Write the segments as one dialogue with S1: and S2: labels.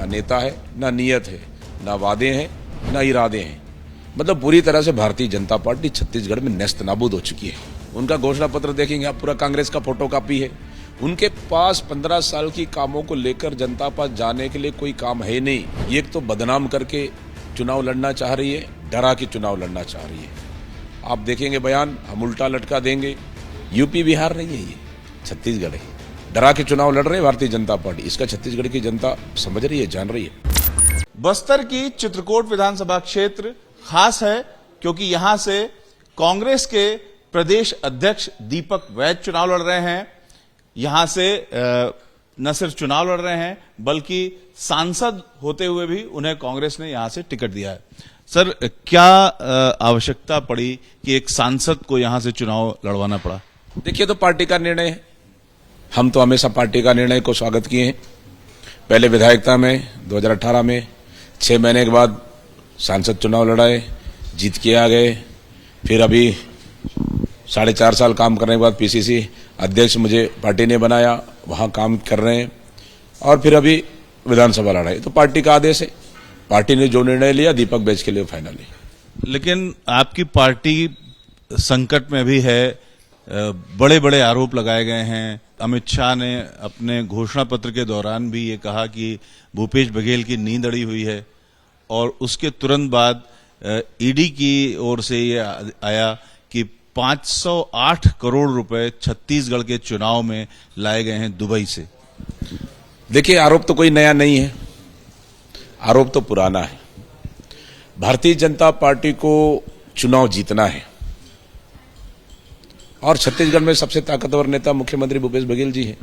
S1: ना नेता है, ना नीयत है, ना वादे हैं, ना इरादे हैं। मतलब पूरी तरह से भारतीय जनता पार्टी छत्तीसगढ़ में नेस्त नाबूद हो चुकी है। उनका घोषणा पत्र देखेंगे आप, पूरा कांग्रेस का फोटो कॉपी है। उनके पास 15 साल की कामों को लेकर जनता पास जाने के लिए कोई काम है नहीं। एक तो बदनाम करके चुनाव लड़ना चाह रही है, डरा के चुनाव लड़ना चाह रही है। आप देखेंगे बयान, हम उल्टा लटका देंगे। यूपी बिहार नहीं है, ये छत्तीसगढ़ है। डरा के चुनाव लड़ रहे भारतीय जनता पार्टी, इसका छत्तीसगढ़ की जनता समझ रही है, जान रही है।
S2: बस्तर की चित्रकोट विधानसभा क्षेत्र खास है क्योंकि यहां से कांग्रेस के प्रदेश अध्यक्ष दीपक वैद चुनाव लड़ रहे हैं। यहां से न सिर्फ चुनाव लड़ रहे हैं बल्कि सांसद होते हुए भी उन्हें कांग्रेस ने यहां से टिकट दिया है। सर, क्या आवश्यकता पड़ी कि एक सांसद को यहां से चुनाव लड़वाना पड़ा?
S1: देखिए, तो पार्टी का निर्णय है। हम तो हमेशा पार्टी का निर्णय को स्वागत किए हैं। पहले विधायकता में 2018 में 6 महीने के बाद सांसद चुनाव लड़ाए, जीत के आ गए। फिर अभी 4.5 साल काम करने के बाद पीसीसी अध्यक्ष मुझे पार्टी ने बनाया, वहां काम कर रहे हैं। और फिर अभी विधानसभा लड़ाई, तो पार्टी का आदेश है। पार्टी ने जो निर्णय लिया दीपक बैच के लिए फाइनल है।
S2: लेकिन आपकी पार्टी संकट में भी है, बड़े बड़े आरोप लगाए गए हैं। अमित शाह ने अपने घोषणा पत्र के दौरान भी ये कहा कि भूपेश बघेल की नींद अड़ी हुई है, और उसके तुरंत बाद ईडी की ओर से ये आया कि 508 करोड़ रुपए छत्तीसगढ़ के चुनाव में लाए गए हैं दुबई से।
S1: देखिए, आरोप तो कोई नया नहीं है, आरोप तो पुराना है। भारतीय जनता पार्टी को चुनाव जीतना है और छत्तीसगढ़ में सबसे ताकतवर नेता मुख्यमंत्री भूपेश बघेल जी हैं।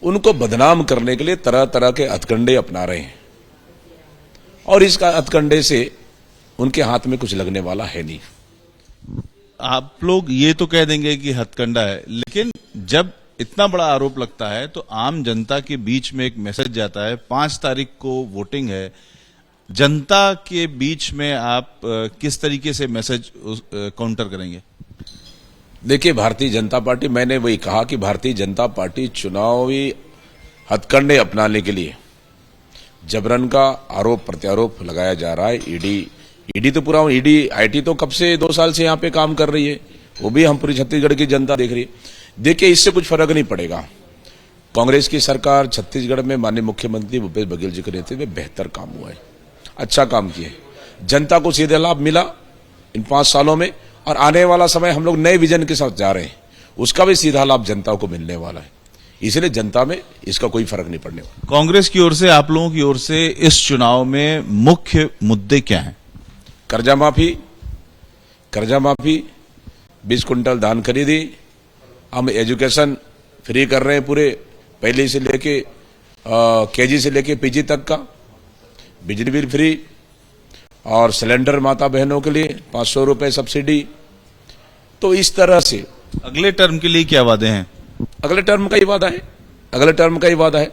S1: उनको बदनाम करने के लिए तरह तरह के हथकंडे अपना रहे हैं, और इसका हथकंडे से उनके हाथ में कुछ लगने वाला है नहीं।
S2: आप लोग ये तो कह देंगे कि हथकंडा है, लेकिन जब इतना बड़ा आरोप लगता है तो आम जनता के बीच में एक मैसेज जाता है। 5 तारीख को वोटिंग है, जनता के बीच में आप किस तरीके से मैसेज काउंटर करेंगे?
S1: देखिए, भारतीय जनता पार्टी, मैंने वही कहा कि भारतीय जनता पार्टी चुनावी हथकंडे अपनाने के लिए जबरन का आरोप प्रत्यारोप लगाया जा रहा है। ईडी तो पूरा, ईडी आईटी तो कब से 2 साल से यहां पे काम कर रही है, वो भी हम पूरी छत्तीसगढ़ की जनता देख रही है। देखिए, इससे कुछ फर्क नहीं पड़ेगा। कांग्रेस की सरकार छत्तीसगढ़ में माननीय मुख्यमंत्री भूपेश बघेल जी के रहते हुए बेहतर काम हुआ है, अच्छा काम किया है। जनता को सीधे लाभ मिला इन 5 सालों में, और आने वाला समय हम लोग नए विजन के साथ जा रहे हैं, उसका भी सीधा लाभ जनता को मिलने वाला है। इसलिए जनता में इसका कोई फर्क नहीं पड़ने वाला।
S2: कांग्रेस की ओर से, आप लोगों की ओर से इस चुनाव में मुख्य मुद्दे क्या हैं?
S1: कर्जा माफी, 20 कुंटल धान खरीदी, हम एजुकेशन फ्री कर रहे हैं पूरे, पहले से लेके केजी से लेके पीजी तक का, बिजली बिल फ्री, और सिलेंडर माता बहनों के लिए 500 रुपए सब्सिडी। तो इस तरह से
S2: अगले टर्म के लिए क्या वादे हैं?
S1: अगले टर्म का ही वादा है।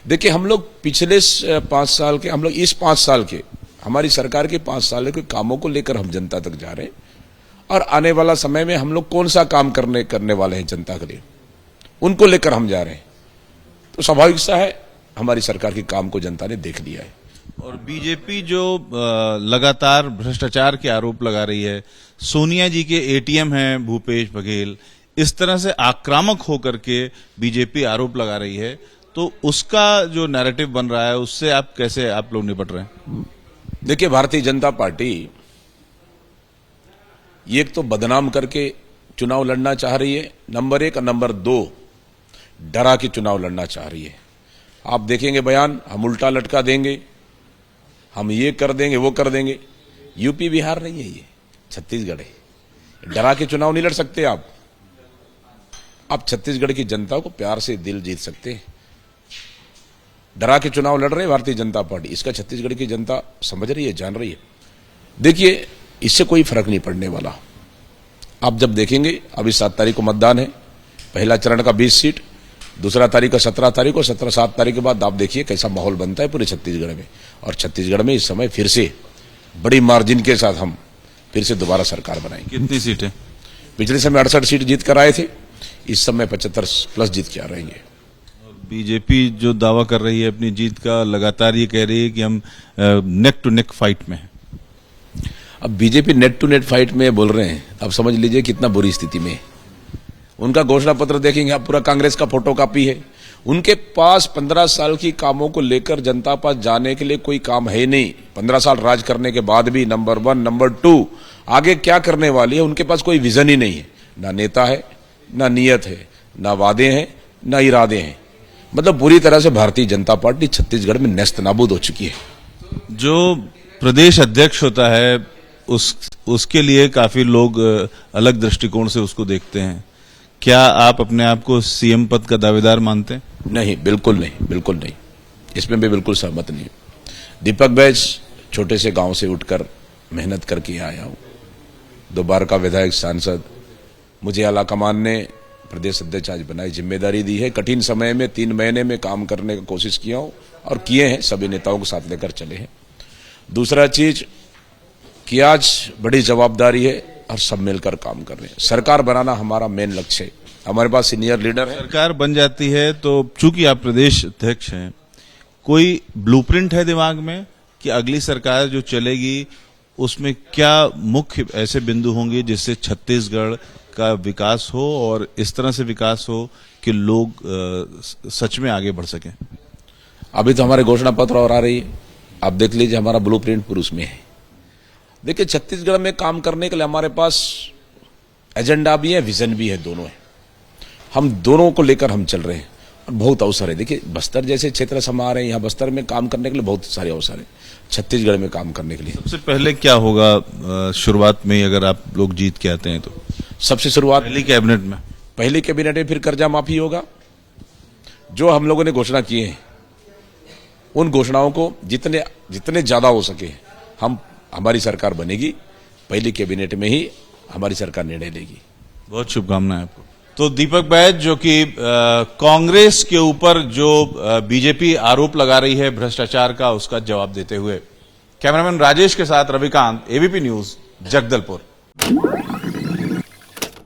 S1: देखिए, हम लोग पिछले 5 साल के, हम लोग इस 5 साल के, हमारी सरकार के 5 साल के कामों को लेकर हम जनता तक जा रहे हैं, और आने वाला समय में हम लोग कौन सा काम करने वाले हैं जनता के लिए, उनको लेकर हम जा रहे हैं। तो स्वाभाविक सा है, हमारी सरकार के काम को जनता ने देख लिया है।
S2: और बीजेपी जो लगातार भ्रष्टाचार के आरोप लगा रही है, सोनिया जी के एटीएम हैं भूपेश बघेल, इस तरह से आक्रामक होकर के बीजेपी आरोप लगा रही है, तो उसका जो नैरेटिव बन रहा है उससे आप लोग निपट रहे हैं?
S1: देखिए, भारतीय जनता पार्टी एक तो बदनाम करके चुनाव लड़ना चाह रही है, नंबर 1, और नंबर 2 डरा के चुनाव लड़ना चाह रही है। आप देखेंगे बयान, हम उल्टा लटका देंगे, हम ये कर देंगे, वो कर देंगे। यूपी बिहार नहीं है, ये छत्तीसगढ़ है। डरा के चुनाव नहीं लड़ सकते आप छत्तीसगढ़ की जनता को प्यार से दिल जीत सकते हैं। डरा के चुनाव लड़ रहे भारतीय जनता पार्टी, इसका छत्तीसगढ़ की जनता समझ रही है, जान रही है। देखिए, इससे कोई फर्क नहीं पड़ने वाला। आप जब देखेंगे, अभी 7 तारीख को मतदान है, पहला चरण का 20 सीट, दूसरा तारीख का 17 तारीख को, 17-7 तारीख के बाद आप देखिए कैसा माहौल बनता है पूरे छत्तीसगढ़ में। और छत्तीसगढ़ में इस समय फिर से बड़ी मार्जिन के साथ हम फिर से दोबारा सरकार बनाएंगे।
S2: कितनी सीटें?
S1: पिछले समय 68 सीट जीत कर आए थे, इस समय 75 प्लस जीत के आ रही है।
S2: बीजेपी जो दावा कर रही है अपनी जीत का, लगातार ये कह रही है कि हम नेक टू नेक फाइट में हैं।
S1: अब BJP net to net fight में बोल रहे हैं, अब समझ लीजिए कितना बुरी स्थिति में है। उनका घोषणा पत्र देखेंगे आप, पूरा कांग्रेस का फोटो कॉपी है। उनके पास 15 साल की कामों को लेकर जनता पास जाने के लिए कोई काम है नहीं। 15 साल राज करने के बाद भी नंबर 1, नंबर 2 आगे क्या करने वाली है, उनके पास कोई विजन ही नहीं है। ना नेता है, ना नियत है, ना वादे हैं, ना इरादे हैं। मतलब पूरी तरह से भारतीय जनता पार्टी छत्तीसगढ़ में नेस्त नाबूद हो चुकी है।
S2: जो प्रदेश अध्यक्ष होता है उसके लिए काफी लोग अलग दृष्टिकोण से उसको देखते हैं। क्या आप अपने आप को सीएम पद का दावेदार मानते हैं?
S1: नहीं, बिल्कुल नहीं, बिल्कुल नहीं। इसमें भी बिल्कुल सहमत नहीं। दीपक बैज छोटे से गांव से उठकर मेहनत करके आया हूं, 2 बार का विधायक सांसद। मुझे आला कमान ने प्रदेश अध्यक्ष आज बनाई, जिम्मेदारी दी है। कठिन समय में 3 महीने में काम करने की कोशिश किया हूं और किए हैं, सभी नेताओं को साथ लेकर चले हैं। दूसरा चीज कि आज बड़ी जवाबदारी है और सब मिलकर काम कर रहे हैं। सरकार बनाना हमारा मेन लक्ष्य है। हमारे पास सीनियर लीडर है।
S2: सरकार बन जाती है तो चूंकि आप प्रदेश अध्यक्ष हैं, कोई ब्लूप्रिंट है दिमाग में कि अगली सरकार जो चलेगी उसमें क्या मुख्य ऐसे बिंदु होंगे जिससे छत्तीसगढ़ का विकास हो और इस तरह से विकास हो कि लोग सच में आगे बढ़ सकें?
S1: अभी तो हमारे घोषणा पत्र और आ रही है, आप देख लीजिए, हमारा ब्लूप्रिंट पूरा उसमें है। देखिए, छत्तीसगढ़ में काम करने के लिए हमारे पास एजेंडा भी है, विजन भी है, दोनों है। हम दोनों को लेकर हम चल रहे हैं और बहुत अवसर है। देखिए, बस्तर जैसे क्षेत्र से हम आ रहे हैं, यहाँ बस्तर में काम करने के लिए बहुत सारे अवसर है, छत्तीसगढ़ में काम करने के लिए।
S2: सबसे पहले क्या होगा शुरुआत में, अगर आप लोग जीत के आते हैं तो?
S1: सबसे शुरुआत
S2: पहली कैबिनेट में,
S1: पहली कैबिनेट में फिर कर्जा माफी होगा। जो हम लोगों ने घोषणा किए हैं उन घोषणाओं को जितने ज्यादा हो सके हमारी सरकार बनेगी। पहली कैबिनेट में ही हमारी सरकार निर्णय लेगी।
S2: बहुत शुभकामनाएं आपको। तो दीपक बैज जो कि कांग्रेस के ऊपर जो बीजेपी आरोप लगा रही है भ्रष्टाचार का, उसका जवाब देते हुए। कैमरामैन राजेश के साथ रविकांत, एबीपी न्यूज, जगदलपुर।